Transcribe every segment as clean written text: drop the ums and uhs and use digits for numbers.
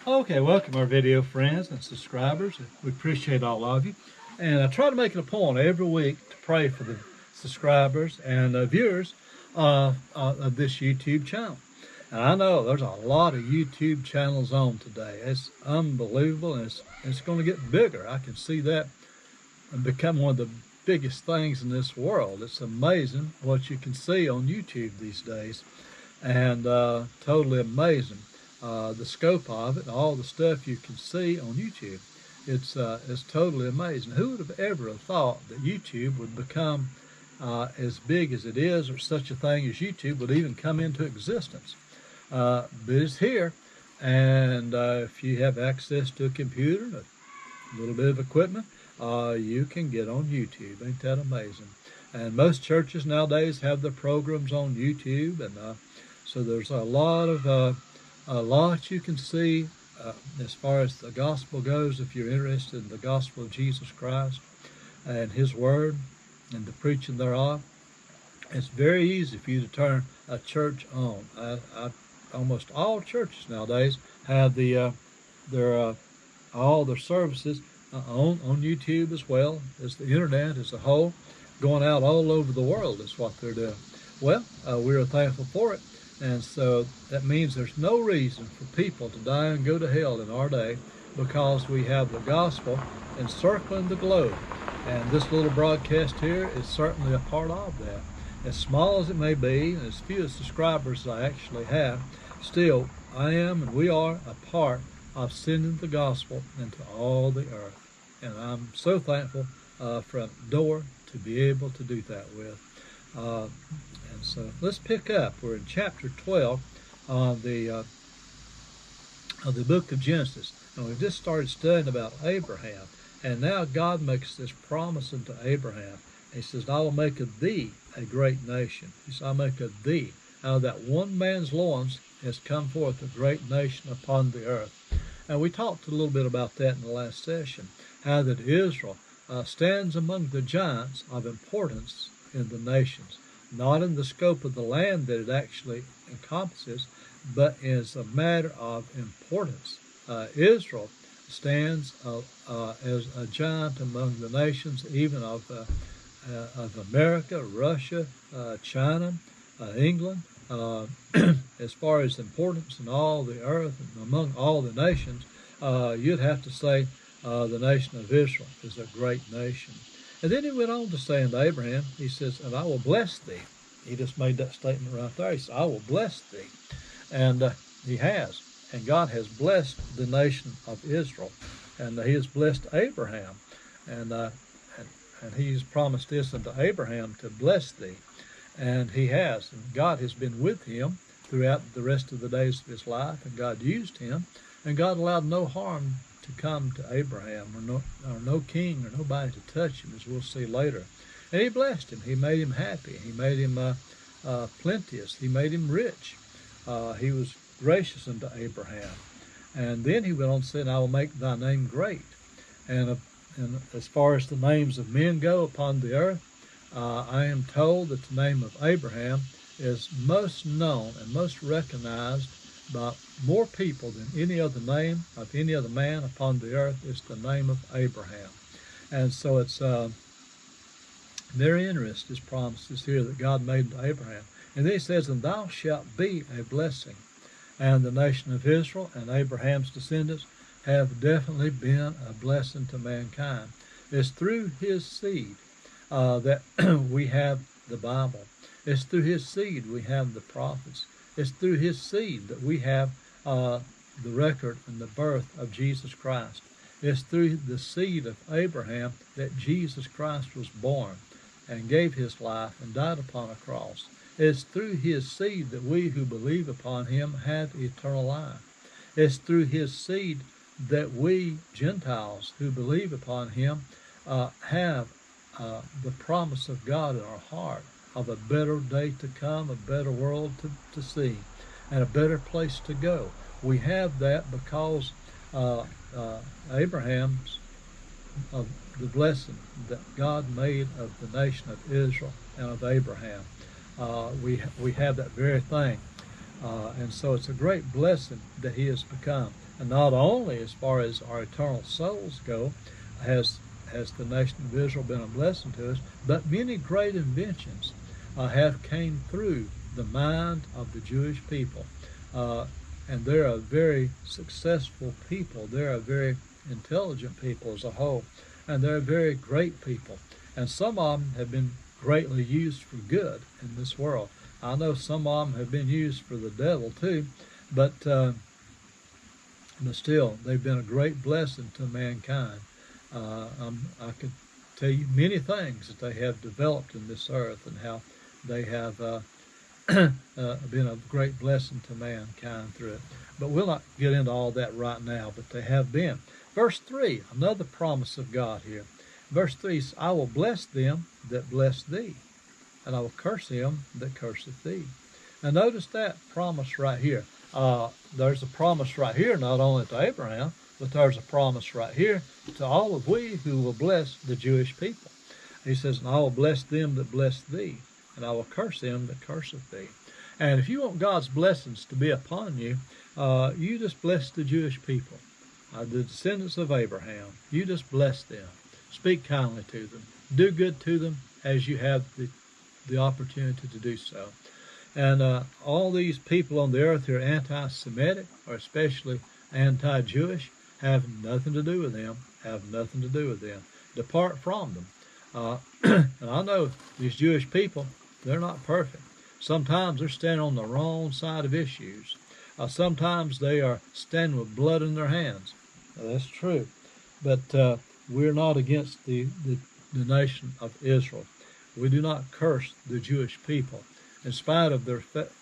Okay, welcome our video friends and subscribers. We appreciate all of you. And I try to make it a point every week to pray for the subscribers and viewers of this YouTube channel. And I know there's a lot of YouTube channels on today. It's unbelievable, and it's going to get bigger. I can see that and become one of the biggest things in this world. It's amazing what you can see on YouTube these days, and totally amazing. The scope of it, all the stuff you can see on YouTube. It's totally amazing. Who would have ever thought that YouTube would become as big as it is, or such a thing as YouTube would even come into existence? But it's here, and if you have access to a computer and a little bit of equipment, you can get on YouTube. Ain't that amazing? And most churches nowadays have their programs on YouTube, and so there's a lot you can see as far as the gospel goes. If you're interested in the gospel of Jesus Christ and His Word and the preaching thereof, it's very easy for you to turn a church on. Almost all churches nowadays have all their services on YouTube, as well as the internet as a whole, going out all over the world is what they're doing. Well, we're thankful for it. And so that means there's no reason for people to die and go to hell in our day, because we have the gospel encircling the globe. And this little broadcast here is certainly a part of that. As small as it may be, and as few subscribers as I actually have, still I am and we are a part of sending the gospel into all the earth. And I'm so thankful for Door to be able to do that with. And so let's pick up. We're in chapter 12 of the book of Genesis, and we've just started studying about Abraham. And now God makes this promise unto Abraham. He says, "I will make of thee a great nation." He says, "I'll make of thee." Out of that one man's loins has come forth a great nation upon the earth. And we talked a little bit about that in the last session, how that Israel stands among the giants of importance in the nations. Not in the scope of the land that it actually encompasses, but as a matter of importance. Israel stands as a giant among the nations, even of America, Russia, China, England, as far as importance in all the earth and among all the nations. You'd have to say the nation of Israel is a great nation. And then he went on to say unto Abraham, he says, "And I will bless thee." He just made that statement right there. He said, "I will bless thee." And he has. And God has blessed the nation of Israel. And he has blessed Abraham. And he's promised this unto Abraham, to bless thee. And he has. And God has been with him throughout the rest of the days of his life. And God used him. And God allowed no harm to come to Abraham, or no king or nobody to touch him, as we'll see later. And he blessed him. He made him happy. He made him plenteous. He made him rich. He was gracious unto Abraham. And then he went on to say, "And I will make thy name great." And as far as the names of men go upon the earth, I am told that the name of Abraham is most known and most recognized by more people than any other name of any other man upon the earth. Is the name of Abraham. And so it's very interesting, this promises here that God made to Abraham. And then he says, "And thou shalt be a blessing." And the nation of Israel and Abraham's descendants have definitely been a blessing to mankind. It's through his seed that we have the Bible. It's through his seed we have the prophets. It's through his seed that we have the record and the birth of Jesus Christ. It's through the seed of Abraham that Jesus Christ was born and gave his life and died upon a cross. It's through his seed that we who believe upon him have eternal life. It's through his seed that we Gentiles who believe upon him have the promise of God in our heart, of a better day to come, a better world to see, and a better place to go. We have that because Abraham's of the blessing that God made of the nation of Israel and of Abraham. We have that very thing. And so it's a great blessing that he has become. And not only as far as our eternal souls go, has the nation of Israel been a blessing to us, but many great inventions have came through the mind of the Jewish people. And they're a very successful people. They're a very intelligent people as a whole. And they're very great people. And some of them have been greatly used for good in this world. I know some of them have been used for the devil too, but still, they've been a great blessing to mankind. I could tell you many things that they have developed in this earth and how they have been a great blessing to mankind through it. But we'll not get into all that right now, but they have been. Verse 3, another promise of God here. Verse 3 says, I will bless them that bless thee, and I will curse him that curseth thee. Now notice that promise right here. There's a promise right here, not only to Abraham, but there's a promise right here to all of we who will bless the Jewish people. He says, and I will bless them that bless thee, and I will curse him that curseth thee. And if you want God's blessings to be upon you, you just bless the Jewish people, the descendants of Abraham. You just bless them. Speak kindly to them. Do good to them as you have the opportunity to do so. And all these people on the earth who are anti-Semitic, or especially anti-Jewish, have nothing to do with them, have nothing to do with them. Depart from them. And I know these Jewish people, they're not perfect. Sometimes they're standing on the wrong side of issues. Sometimes they are standing with blood in their hands. Now, that's true. But we're not against the nation of Israel. We do not curse the Jewish people. In spite of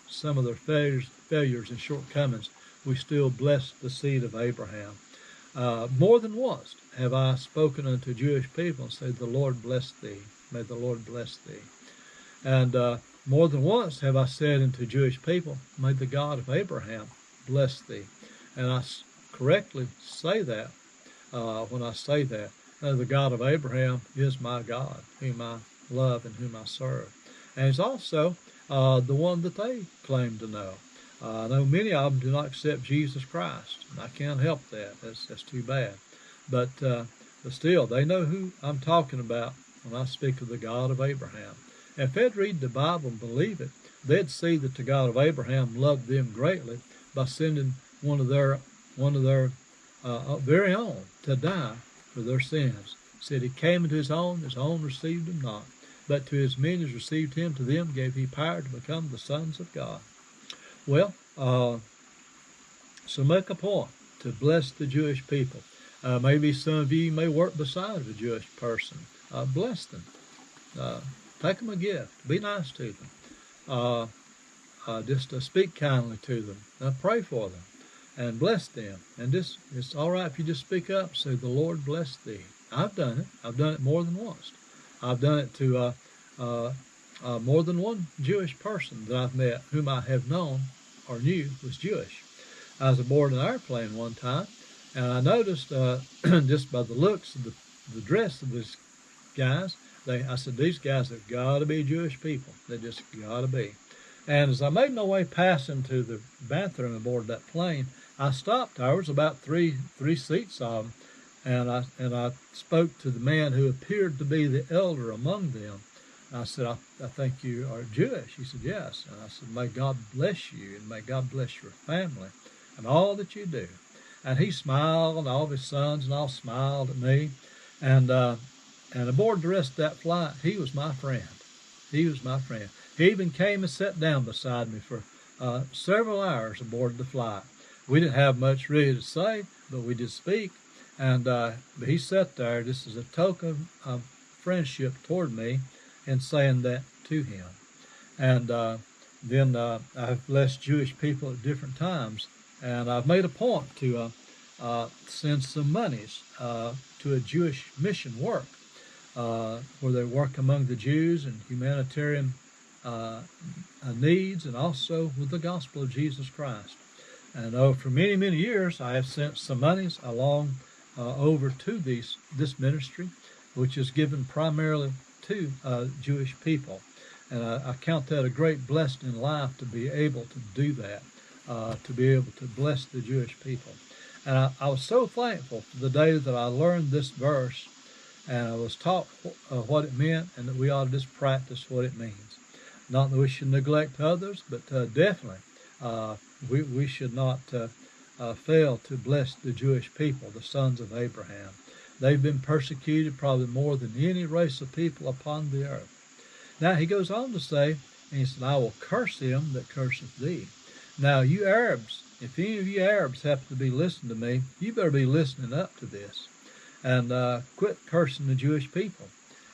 some of their failures and shortcomings, we still bless the seed of Abraham. More than once have I spoken unto Jewish people and said, the Lord bless thee. May the Lord bless thee. And more than once have I said unto Jewish people, may the God of Abraham bless thee. And I correctly say that when I say that. The God of Abraham is my God, whom I love and whom I serve. And it's also the one that they claim to know. I know many of them do not accept Jesus Christ, and I can't help that. That's too bad. But still, they know who I'm talking about when I speak of the God of Abraham. If they'd read the Bible and believe it, they'd see that the God of Abraham loved them greatly by sending one of their very own to die for their sins. It said he came into his own received him not. But to as many as received him, to them gave he power to become the sons of God. Well, so make a point to bless the Jewish people. Maybe some of you may work beside a Jewish person. Bless them. Take them a gift. Be nice to them. Just speak kindly to them. Pray for them. And bless them. And it's all right if you just speak up and say, the Lord bless thee. I've done it. I've done it more than once. I've done it to more than one Jewish person that I've met whom I have known or knew was Jewish. I was aboard an airplane one time, and I noticed just by the looks of the dress of these guys, I said, these guys have got to be Jewish people. They just got to be. And as I made my way passing to the bathroom aboard that plane, I stopped. There was about three seats of them. And I spoke to the man who appeared to be the elder among them. I said, I think you are Jewish. He said, yes. And I said, may God bless you, and may God bless your family, and all that you do. And he smiled, and all of his sons and all smiled at me. And aboard the rest of that flight, he was my friend. He was my friend. He even came and sat down beside me for several hours aboard the flight. We didn't have much really to say, but we did speak. And he sat there just as a token of friendship toward me and saying that to him. And then I've blessed Jewish people at different times. And I've made a point to send some monies to a Jewish mission work where they work among the Jews and humanitarian needs, and also with the gospel of Jesus Christ. And for many, many years, I have sent some monies along over to this ministry, which is given primarily to Jewish people. And I count that a great blessing in life to be able to do that, to be able to bless the Jewish people. And I was so thankful for the day that I learned this verse and I was taught what it meant and that we ought to just practice what it means. Not that we should neglect others, but definitely we should not fail to bless the Jewish people, the sons of Abraham. They've been persecuted probably more than any race of people upon the earth. Now he goes on to say, and he said, I will curse him that curseth thee. Now you Arabs, if any of you Arabs happen to be listening to me, you better be listening up to this. And quit cursing the Jewish people.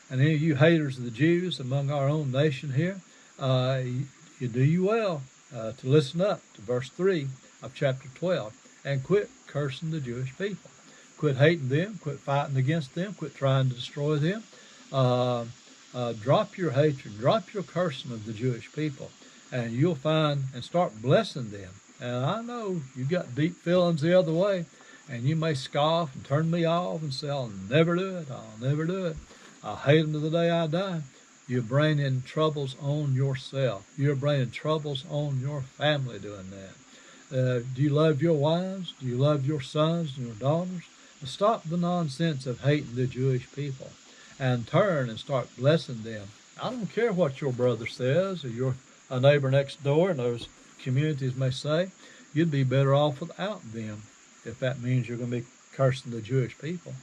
And any of you haters of the Jews among our own nation here, you do you well to listen up to verse 3 of chapter 12 and quit cursing the Jewish people. Quit hating them, quit fighting against them, quit trying to destroy them. Drop your hatred, drop your cursing of the Jewish people, and you'll find and start blessing them. And I know you got deep feelings the other way, and you may scoff and turn me off and say, I'll never do it, I'll never do it. I'll hate them to the day I die. You're bringing troubles on yourself. You're bringing troubles on your family doing that. Do you love your wives? Do you love your sons and your daughters? Stop the nonsense of hating the Jewish people and turn and start blessing them. I don't care what your brother says or your neighbor next door in those communities may say. You'd be better off without them if that means you're going to be cursing the Jewish people.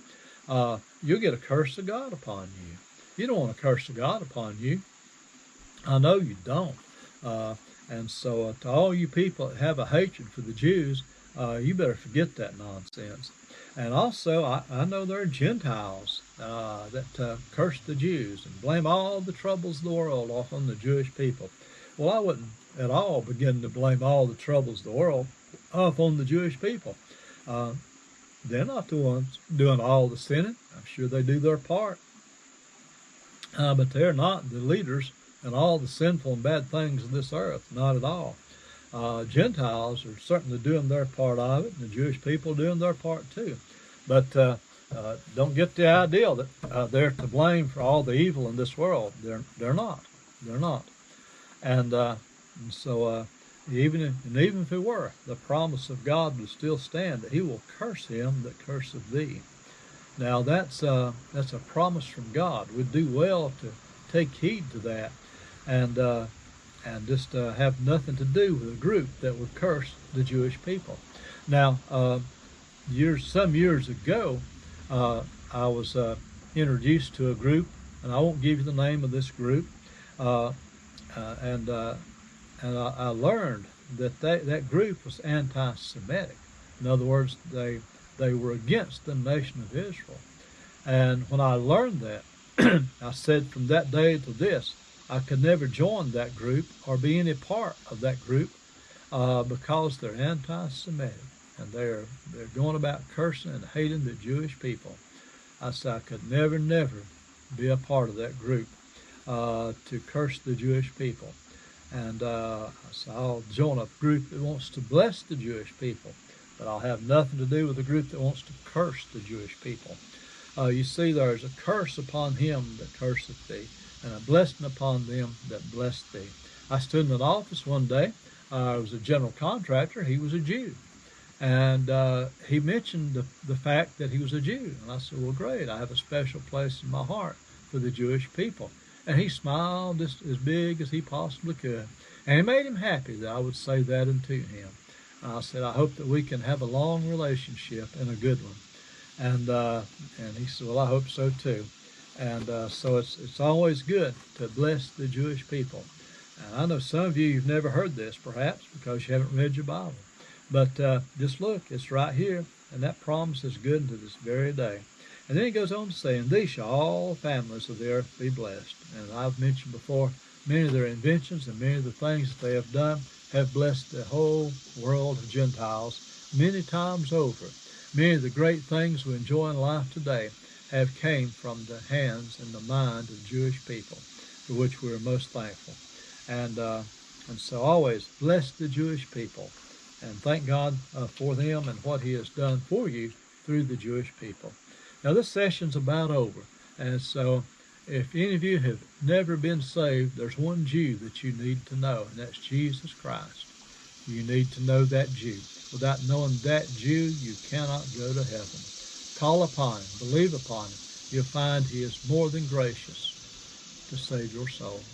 You'll get a curse of God upon you. You don't want a curse of God upon you. I know you don't. And so to all you people that have a hatred for the Jews, you better forget that nonsense. And also, I know there are Gentiles that curse the Jews and blame all the troubles of the world off on the Jewish people. Well, I wouldn't at all begin to blame all the troubles of the world off on the Jewish people. They're not the ones doing all the sinning. I'm sure they do their part. But they're not the leaders in all the sinful and bad things of this earth, not at all. Gentiles are certainly doing their part of it, and the Jewish people are doing their part too. But don't get the idea that they're to blame for all the evil in this world. They're not. They're not. And so even if it were, the promise of God would still stand that He will curse him that curseth thee. Now that's a promise from God. We'd do well to take heed to that, and just have nothing to do with a group that would curse the Jewish people. Now, some years ago, I was introduced to a group, and I won't give you the name of this group, and I learned that that group was anti-Semitic. In other words, they were against the nation of Israel. And when I learned that, I said from that day to this, I could never join that group or be any part of that group because they're anti-Semitic and they're going about cursing and hating the Jewish people. I said I could never be a part of that group to curse the Jewish people. And I said I'll join a group that wants to bless the Jewish people, but I'll have nothing to do with a group that wants to curse the Jewish people. You see, there is a curse upon him that curseth thee, and a blessing upon them that bless thee. I stood in an office one day. I was a general contractor. He was a Jew. And he mentioned the fact that he was a Jew. And I said, well, great. I have a special place in my heart for the Jewish people. And he smiled just as big as he possibly could. And it made him happy that I would say that unto him. I said, I hope that we can have a long relationship and a good one. And he said, well, I hope so too. And so it's always good to bless the Jewish people. And I know some of you've never heard this, perhaps, because you haven't read your Bible. But just look, it's right here, and that promise is good to this very day. And then he goes on to say, and these shall all families of the earth be blessed. And I've mentioned before, many of their inventions and many of the things that they have done have blessed the whole world of Gentiles many times over. Many of the great things we enjoy in life today have came from the hands and the mind of Jewish people, for which we are most thankful. And so always bless the Jewish people and thank God for them and what He has done for you through the Jewish people. Now this session's about over, and so if any of you have never been saved, there's one Jew that you need to know, and that's Jesus Christ. You need to know that Jew. Without knowing that Jew, you cannot go to heaven. Call upon him, believe upon him. You'll find he is more than gracious to save your soul.